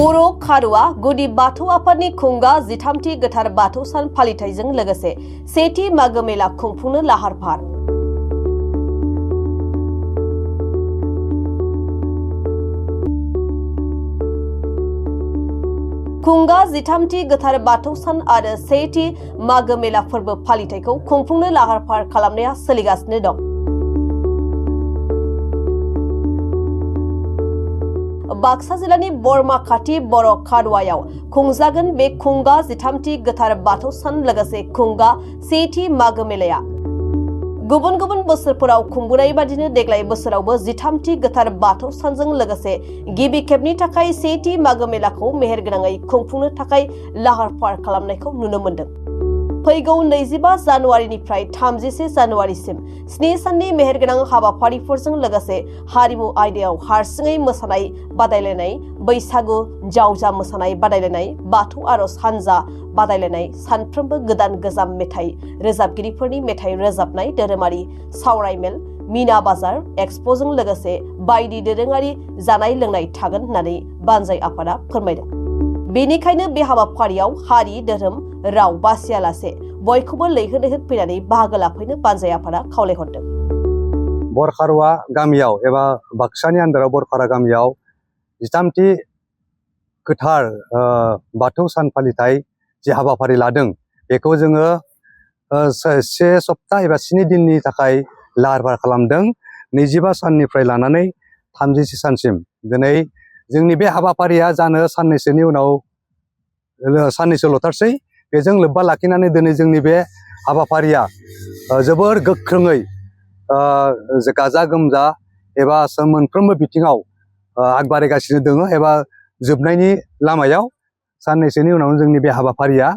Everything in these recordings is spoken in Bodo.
बर' खारुवा गुदि बाथौ आफादनि खुंगा 13थि गोथार बाथौ सान फालिथायजों लोगोसे सेथि मागो मेला खुंफुंनो लाहार फाहार। खुंगा 13थि गोथार बाथौ सान आरो सेथि मागो मेला फोरबो फालिथायखौ खुंफुंनो लाहार फाहार खालामनाया सोलिगासिनो दं। बाक्सा जिल्लानि बरमा खाथि बर' खारुवायाव खुंजागोन बे खुंगा 13थि गोथार बाथौ सान लोगोसे खुंगा सेथि मागो मेलाया गुबुन गुबुन बोसोरफोराव खुंबोनाय बादिनो देग्लाय बोसोरावबो 13थि गोथार बाथौ सानजों लोगोसे गिबि खेबनि थाखाय सेथि मागो मेलाखौ मेहेरगोनाङै खुंफुंनो थाखाय लाहार फाहार खालामनायखौ नुनो मोन्दों। फैगौ 25 जानुवारिनिफ्राय 31 जानुवारिसिम 7 साननि मेहेरगोनां हाबाफारिफोरजों लोगोसे हारिमु आयदायाव हारसिङै मोसानाय बादायलायनाय, बैसागु जावजा मोसानाय बादायलायनाय, बाथौ आरज हानजा बादायलायनाय, सानफ्रोमबो गोदान गोजाम मेथाइ रोजाबगिरिफोरनि मेथाइ रोजाबनाय, धोरोमारि सावराय मेल, मीना बाजार, एक्सप'जों लोगोसे बायदि दोरोङारि जानाय लोंनाय थागोन होननानै बानजाय आफादा फोरमायदों। बेनिखायनो बे हाबाफारियाव हारि, धोरोम, राव बासियालासे बयखौबो लैहोर लैहोर फैनानै बाहागो लाफैनो बानजाय आफादा खावलायहरदों। बरखारुवा गामियाव एबा बाक्सानि आन्दाराव बरखारुवा गामियाव 13थि गोथार बाथौ सान फालिथाय जि हाबाफारि लादों बेखौ जोङो 1 सप्ता एबा 7 दिननि थाखाय लाहार फाहार खालामदों। 25 साननिफ्राय लानानै 31 सानसिम। दिनै जोंनि बे हाबाफारिया जानो साननैसोनि उनाव साननैसोल'थारसै। बेजों लोब्बा लाखिनानै दिनै जोंनि बे हाबाफारिया जोबोर गोख्रोङै गाजा गोमजा एबा मोनफ्रोमबो बिथिङाव आगबारायगासिनो दङ एबा जोबनायनि लामायाव। साननैसोनि उनाव जोंनि बे हाबाफारिया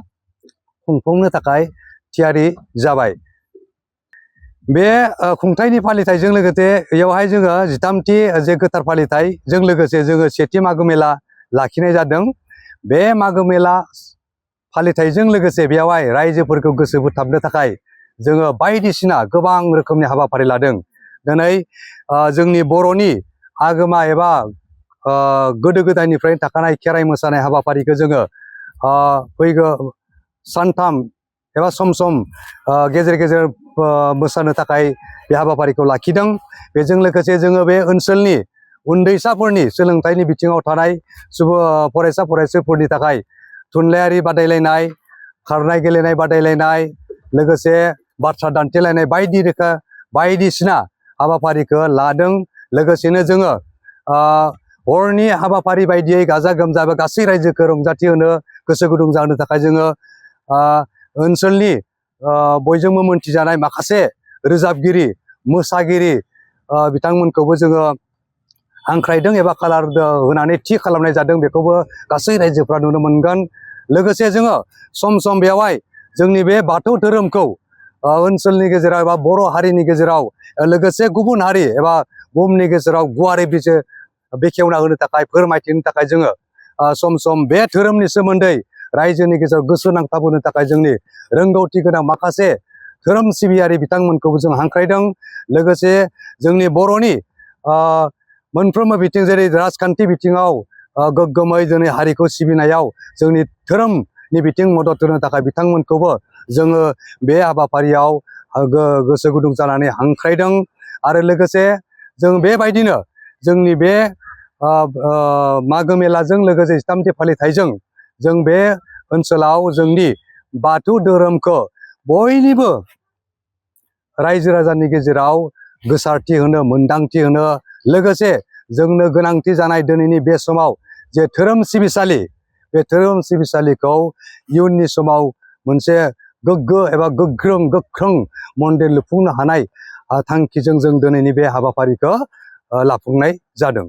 खुंफुंनो थाखाय थियारि जाबाय। बे खुंथायनि फालिथायजों लोगोसे बेयावहाय जोङो 13थि जे गोथार फालिथायजों लोगोसे जोङो सेथि मागो मेला लाखिनाय जादों। बे मागो मेला फालिथायजों लोगोसे बेयावहाय रायजोफोरखौ गोसो बोथाबनो थाखाय जोङो बायदिसिना गोबां रोखोमनि हाबाफारि लादों। दिनै जोंनि बर'नि आगोमा एबा गोदो गोदायनिफ्रायनो थाखानाय खेराइ मोसानाय हाबाफारिखौ जोङो फैगौ सानथाम एबा सम सम गेजेर गेजेर मोसानो थाखाय बे हाबाफारिखौ लाखिदों। बेजों लोगोसे जोङो बे ओनसोलनि उन्दैसाफोरनि सोलोंथाइनि बिथिङाव थानाय फरायसा फरायसुलिफोरनि थाखाय थुनलाइयारि बादायलायनाय, खारनाय गेलेनाय बादायलायनाय, लोगोसे बाथ्रा दान्थेलायनाय बायदि रोखोम बायदिसिना हाबाफारिखौ लादों। लोगोसेनो जोङो हरनि हाबाफारि बायदियै गाजा गोमजा गासै रायजोखौ रंजाथि होनो गोसो गुदुं जानो थाखाय जोङो ओनसोलनि बयजोंबो मोनथिजानाय माखासे रोजाबगिरि, मोसागिरि बिथांमोनखौबो जोङो हांख्रायदों एबा कालार होनानै थि खालामनाय जादों। बेखौबो गासै रायजोफ्रा नुनो मोनगोन। लोगोसे जोङो सम सम बेवहाय जोंनि बे बाथौ धोरोमखौ ओनसोलनि गेजेराव एबा बर' हारिनि गेजेराव लोगोसे गुबुन हारि एबा बुहुमनि गेजेराव गुवारै बेखेवना होनो थाखाय, फोरमायथिनो थाखाय जोङो सम सम बे धोरोमनि सोमोन्दै रायजोनि गेजेराव गोसो नांथाबहोनो थाखाय जोंनि रोंगौथि गोनां माखासे धोरोम सिबियारि बिथांमोनखौबो जों हांख्रायदों। लोगोसे जोंनि बर'नि मोनफ्रोमबो बिथिं जेरै राजखान्थि बिथिङाव गोग्गोमै जोंनि हारिखौ सिबिनायाव जोंनि धोरोमनि बिथिं मदद होनो थाखाय बिथांमोनखौबो जोङो बे हाबाफारियाव गोसो गुदुं जानानै हांख्रायदों। आरो लोगोसे जों बेबायदिनो जोंनि बे मागो मेलाजों लोगोसे 13थि फालिथायजों जों बे ओनसोलाव जोंनि बाथौ धोरोमखौ बयनिबो रायजो राजानि गेजेराव गोसारथि होनो, मोनदांथि होनो, लोगोसे जोंनो गोनांथि जानाय दिनैनि बे समाव जे धोरोम सिबिसालि, बे धोरोम सिबिसालिखौ इयुननि समाव मोनसे गोग्गो एबा गोख्रों मन्दिर लुफुंनो हानाय थांखिजों जों दिनैनि बे हाबाफारिखौ लाफुंनाय जादों।